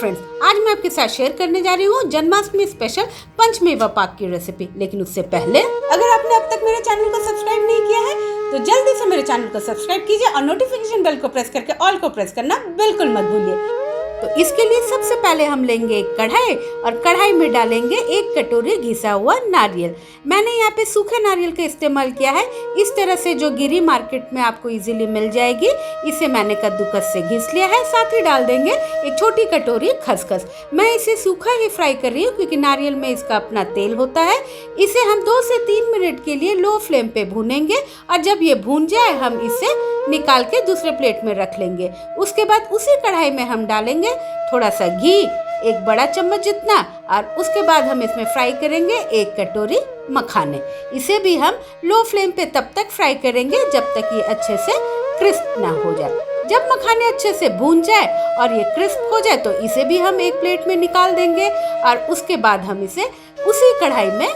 Friends, आज मैं आपके साथ शेयर करने जा रही हूँ जन्माष्टमी स्पेशल पंच मेवा पाक की रेसिपी। लेकिन उससे पहले अगर आपने अब तक मेरे चैनल को सब्सक्राइब नहीं किया है तो जल्दी से मेरे चैनल को सब्सक्राइब कीजिए और नोटिफिकेशन बेल को प्रेस करके ऑल को प्रेस करना बिल्कुल मत भूलिए। तो इसके लिए सबसे पहले हम लेंगे एक कढ़ाई और कढ़ाई में डालेंगे 1 कटोरी घिसा हुआ नारियल। मैंने यहाँ पे सूखे नारियल का इस्तेमाल किया है। इस तरह से जो गिरी मार्केट में आपको इजीली मिल जाएगी, इसे मैंने कद्दूकस से घिस लिया है। साथ ही डाल देंगे एक छोटी कटोरी खसखस। मैं इसे सूखा ही फ्राई कर रही हूँ क्योंकि नारियल में इसका अपना तेल होता है। इसे हम 2 से 3 मिनट के लिए लो फ्लेम पे भूनेंगे और जब ये भून जाए हम इसे निकाल के दूसरे प्लेट में रख लेंगे। उसके बाद उसी कढ़ाई में हम डालेंगे थोड़ा सा घी, 1 बड़ा चम्मच जितना, और उसके बाद हम इसमें फ्राई करेंगे 1 कटोरी मखाने। इसे भी हम लो फ्लेम पे तब तक फ्राई करेंगे जब तक ये अच्छे से क्रिस्प ना हो जाए। जब मखाने अच्छे से भून जाए और ये क्रिस्प हो जाए तो इसे भी हम एक प्लेट में निकाल देंगे और उसके बाद हम इसे उसी कढ़ाई में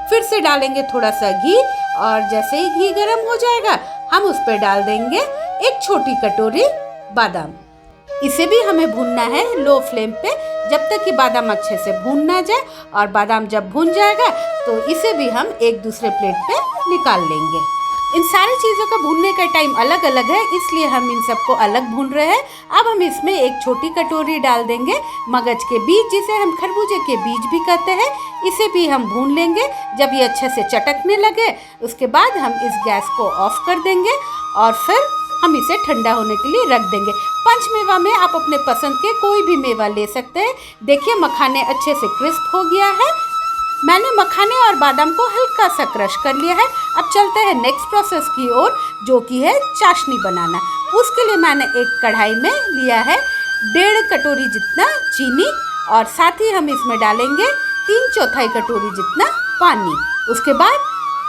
फिर से डालेंगे थोड़ा सा घी, और जैसे ही घी गर्म हो जाएगा हम उस पर डाल देंगे 1 छोटी कटोरी बादाम। इसे भी हमें भूनना है लो फ्लेम पे जब तक कि बादाम अच्छे से भून ना जाए, और बादाम जब भून जाएगा तो इसे भी हम एक दूसरे प्लेट पे निकाल लेंगे। इन सारी चीज़ों का भूनने का टाइम अलग अलग है, इसलिए हम इन सबको अलग भून रहे हैं। अब हम इसमें 1 छोटी कटोरी डाल देंगे मगज के बीज, जिसे हम खरबूजे के बीज भी कहते हैं। इसे भी हम भून लेंगे। जब ये अच्छे से चटकने लगे उसके बाद हम इस गैस को ऑफ कर देंगे और फिर हम इसे ठंडा होने के लिए रख देंगे। पंच मेवा में आप अपने पसंद के कोई भी मेवा ले सकते हैं। देखिए मखाने अच्छे से क्रिस्प हो गया है। मैंने मखाने और बादाम को हल्का सा क्रश कर लिया है। अब चलते हैं नेक्स्ट प्रोसेस की ओर, जो कि है चाशनी बनाना। उसके लिए मैंने एक कढ़ाई में लिया है 1.5 कटोरी जितना चीनी, और साथ ही हम इसमें डालेंगे 3/4 कटोरी जितना पानी। उसके बाद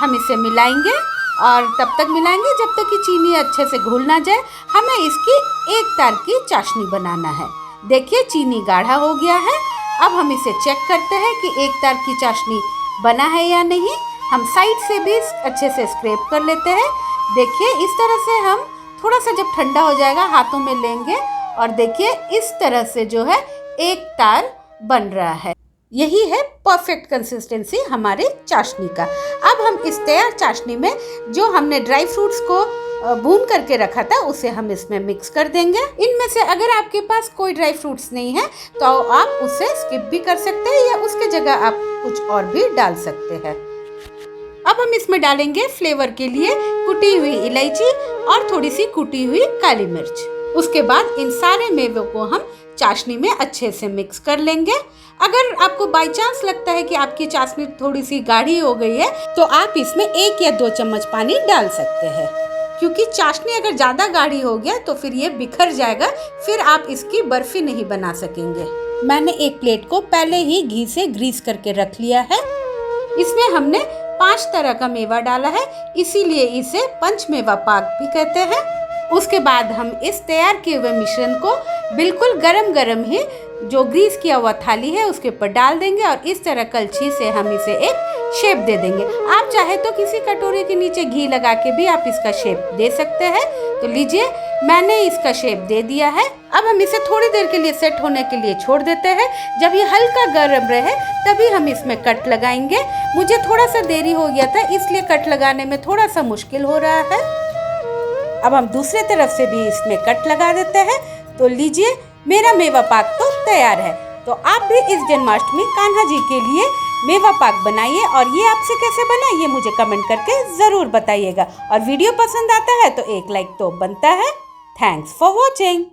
हम इसे मिलाएंगे और तब तक मिलाएंगे जब तक कि चीनी अच्छे से घुल ना जाए। हमें इसकी 1 तार की चाशनी बनाना है। देखिए चीनी गाढ़ा हो गया है। अब हम इसे चेक करते हैं कि 1 तार की चाशनी बना है या नहीं। हम साइड से भी अच्छे से स्क्रैप कर लेते हैं। देखिए इस तरह से हम थोड़ा सा जब ठंडा हो जाएगा हाथों में लेंगे और देखिए इस तरह से जो है 1 तार बन रहा है। यही है परफेक्ट कंसिस्टेंसी हमारे चाशनी का। अब हम इस तैयार चाशनी में जो हमने ड्राई फ्रूट्स को भून करके रखा था उसे हम इसमें मिक्स कर देंगे। इनमें से अगर आपके पास कोई ड्राई फ्रूट्स नहीं है तो आप उसे स्किप भी कर सकते हैं या उसके जगह आप कुछ और भी डाल सकते हैं। अब हम इसमें डालेंगे फ्लेवर के लिए कुटी हुई इलायची और थोड़ी सी कुटी हुई काली मिर्च। उसके बाद इन सारे मेवों को हम चाशनी में अच्छे से मिक्स कर लेंगे। अगर आपको बाय चांस लगता है कि आपकी चाशनी थोड़ी सी गाढ़ी हो गई है तो आप इसमें 1 या 2 चम्मच पानी डाल सकते हैं, क्योंकि चाशनी अगर ज़्यादा गाढ़ी हो गया तो फिर ये बिखर जाएगा, फिर आप इसकी बर्फी नहीं बना सकेंगे। मैंने एक प्लेट को पहले ही घी से ग्रीस करके रख लिया है। इसमें हमने 5 तरह का मेवा डाला है, इसीलिए इसे पंच मेवा पाक भी कहते हैं। उसके बाद हम इस तैयार किए हुए मिश्रण को बिल्कुल गरम गरम ही जो ग्रीस किया हुआ थाली है उसके ऊपर डाल देंगे और इस तरह कलछी से हम इसे एक शेप दे देंगे। आप चाहे तो किसी कटोरी के नीचे घी लगा के भी आप इसका शेप दे सकते हैं। तो लीजिए मैंने इसका शेप दे दिया है। अब हम इसे थोड़ी देर के लिए सेट होने के लिए छोड़ देते हैं। जब ये हल्का गर्म रहे तभी हम इसमें कट लगाएंगे। मुझे थोड़ा सा देरी हो गया था इसलिए कट लगाने में थोड़ा सा मुश्किल हो रहा है। अब हम दूसरे तरफ से भी इसमें कट लगा देते हैं। तो लीजिए मेरा मेवा पाक तो तैयार है। तो आप भी इस जन्माष्टमी कान्हा जी के लिए मेवा पाक बनाइए और ये आपसे कैसे बना ये मुझे कमेंट करके ज़रूर बताइएगा। और वीडियो पसंद आता है तो एक लाइक तो बनता है। Thanks for watching.